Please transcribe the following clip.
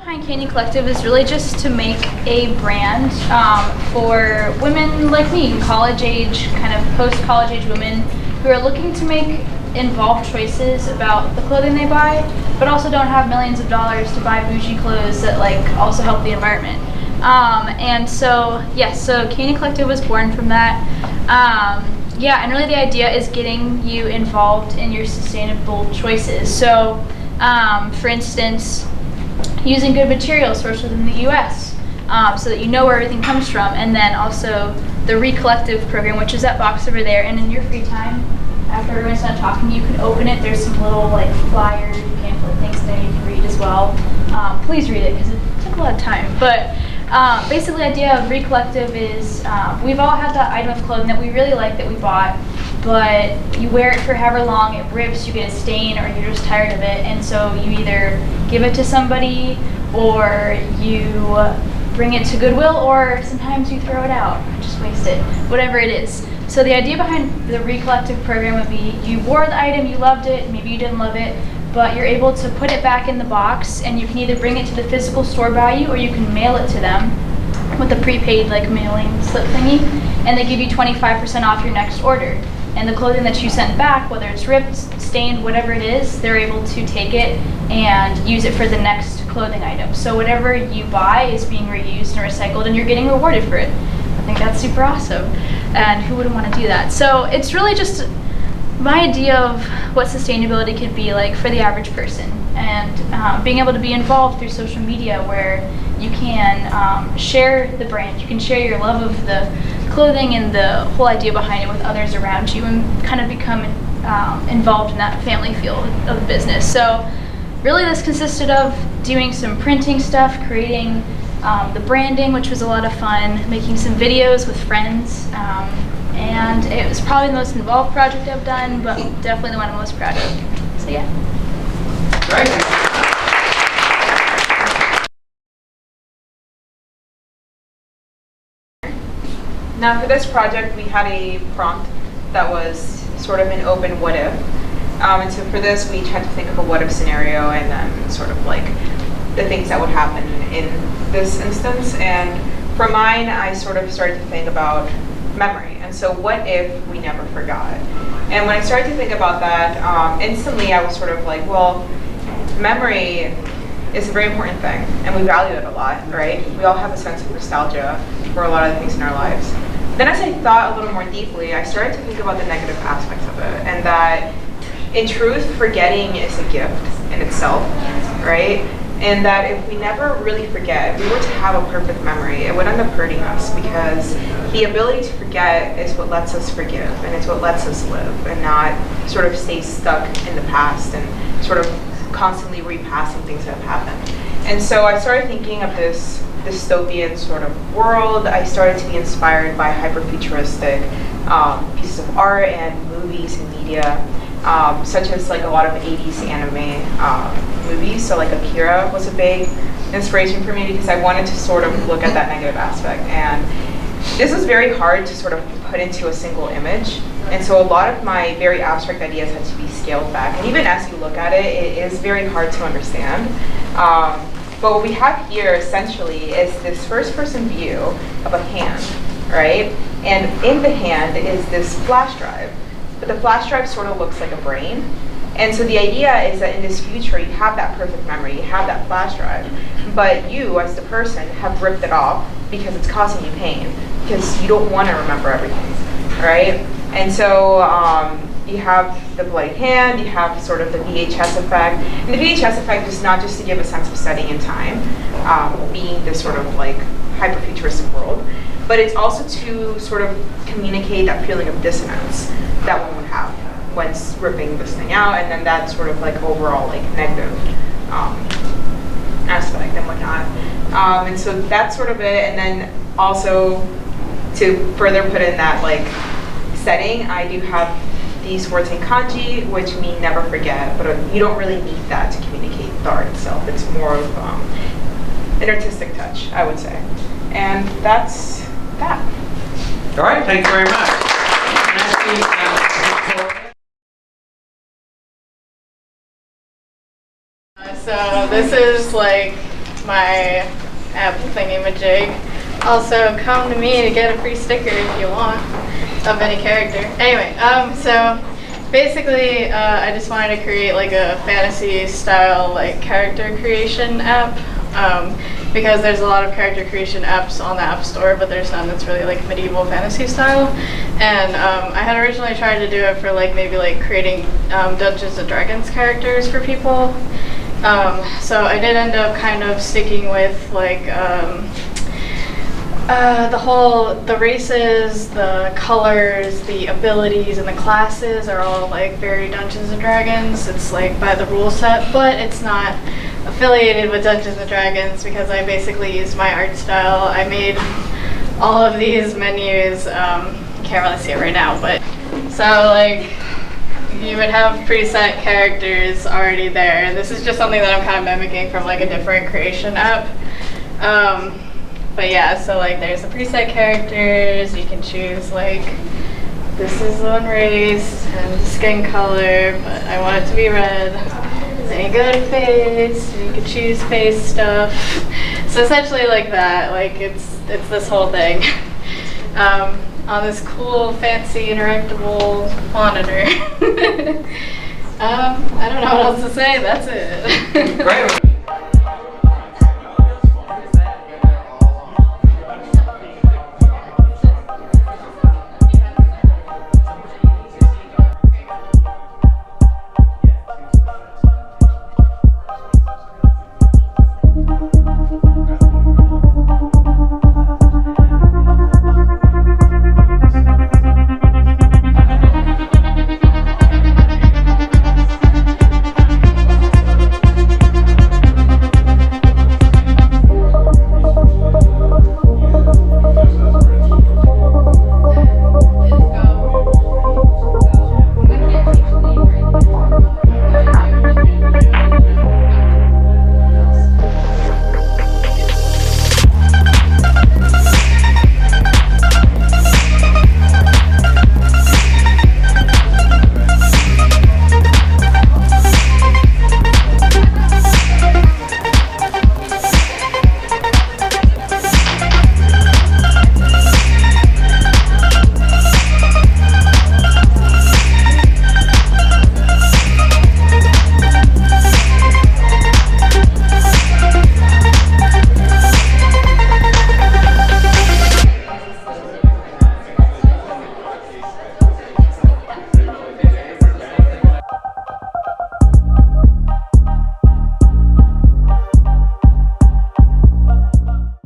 Behind Candy Collective is really just to make a brand for women like me, college age, kind of post-college age women who are looking to make involved choices about the clothing they buy, but also don't have millions of dollars to buy bougie clothes that like also help the environment. And so, yes, so Candy Collective was born from that. Yeah, and really the idea is getting you involved in your sustainable choices. So, for instance, using good materials sourced within the US so that you know where everything comes from, and then also the Recollective program, which is that box over there, and in your free time, after everyone's done talking, you can open it. There's some little like flyers, pamphlet things there you can read as well. Please read it because it took a lot of time. But basically the idea of Recollective is we've all had that item of clothing that we really like that we bought, but you wear it for however long, it rips, you get a stain, or you're just tired of it, and so you either give it to somebody, or you bring it to Goodwill, or sometimes you throw it out, just waste it, whatever it is. So the idea behind the Recollective program would be you wore the item, you loved it, maybe you didn't love it, but you're able to put it back in the box, and you can either bring it to the physical store by you, or you can mail it to them with a prepaid like mailing slip thingy, and they give you 25% off your next order. And the clothing that you sent back, whether it's ripped, stained, whatever it is, they're able to take it and use it for the next clothing item. So whatever you buy is being reused and recycled, and you're getting rewarded for it. I think that's super awesome. And who wouldn't want to do that? So it's really just my idea of what sustainability could be like for the average person, and being able to be involved through social media where you can share the brand, you can share your love of the clothing and the whole idea behind it with others around you, and kind of become involved in that family feel of the business. So really this consisted of doing some printing stuff, creating the branding, which was a lot of fun, making some videos with friends, and it was probably the most involved project I've done, but definitely the one I'm most proud of. So yeah. Right. Now for this project, we had a prompt that was sort of an open what if. And so for this, we tried to think of a what if scenario, and then sort of like the things that would happen in this instance. And for mine, I sort of started to think about memory. And so what if we never forgot? And when I started to think about that, instantly I was sort of like, well, memory is a very important thing, and we value it a lot, right? We all have a sense of nostalgia for a lot of things in our lives. Then as I thought a little more deeply, I started to think about the negative aspects of it, and that in truth, forgetting is a gift in itself, right? And that if we never really forget, if we were to have a perfect memory, it would end up hurting us, because the ability to forget is what lets us forgive, and it's what lets us live, and not sort of stay stuck in the past and sort of constantly repassing things that have happened. And so I started thinking of this dystopian sort of world. I started to be inspired by hyper-futuristic pieces of art and movies and media, such as like a lot of 80s anime movies. So like Akira was a big inspiration for me, because I wanted to sort of look at that negative aspect. And this was very hard to sort of put into a single image. And so a lot of my very abstract ideas had to be scaled back. And even as you look at it, it is very hard to understand. But what we have here essentially is this first-person view of a hand, right? And in the hand is this flash drive. But the flash drive sort of looks like a brain. And so the idea is that in this future, you have that perfect memory, you have that flash drive, but you, as the person, have ripped it off because it's causing you pain, because you don't want to remember everything, right? And so you have the bloody hand, you have sort of the VHS effect. And the VHS effect is not just to give a sense of setting in time, being this sort of like hyper-futuristic world, but it's also to sort of communicate that feeling of dissonance that one would have when ripping this thing out, and then that sort of like overall like negative aspect and whatnot. And so that's sort of it. And then also to further put in that like setting, I do have these words in kanji, which mean never forget, but you don't really need that to communicate the art itself. It's more of an artistic touch, I would say. And that's that. All right, thanks very much. So this is like my app thingy-majig. Also, come to me to get a free sticker if you want of any character. Anyway, so basically, I just wanted to create like a fantasy style like character creation app because there's a lot of character creation apps on the App Store, but there's none that's really like medieval fantasy style. And I had originally tried to do it for like maybe like creating Dungeons and Dragons characters for people. So I did end up kind of sticking with like the races, the colors, the abilities, and the classes are all like very Dungeons and Dragons. It's like by the rule set, but it's not affiliated with Dungeons and Dragons because I basically used my art style. I made all of these menus. Can't really see it right now, but so like you would have preset characters already there. And this is just something that I'm kind of mimicking from like a different creation app. But yeah, so like there's the preset characters. You can choose like this is one race and skin color, but I want it to be red. Then you go to face, and you can choose face stuff. So essentially like that, like it's this whole thing. On this cool, fancy, interactable monitor. I don't know what else to say, that's it. Great.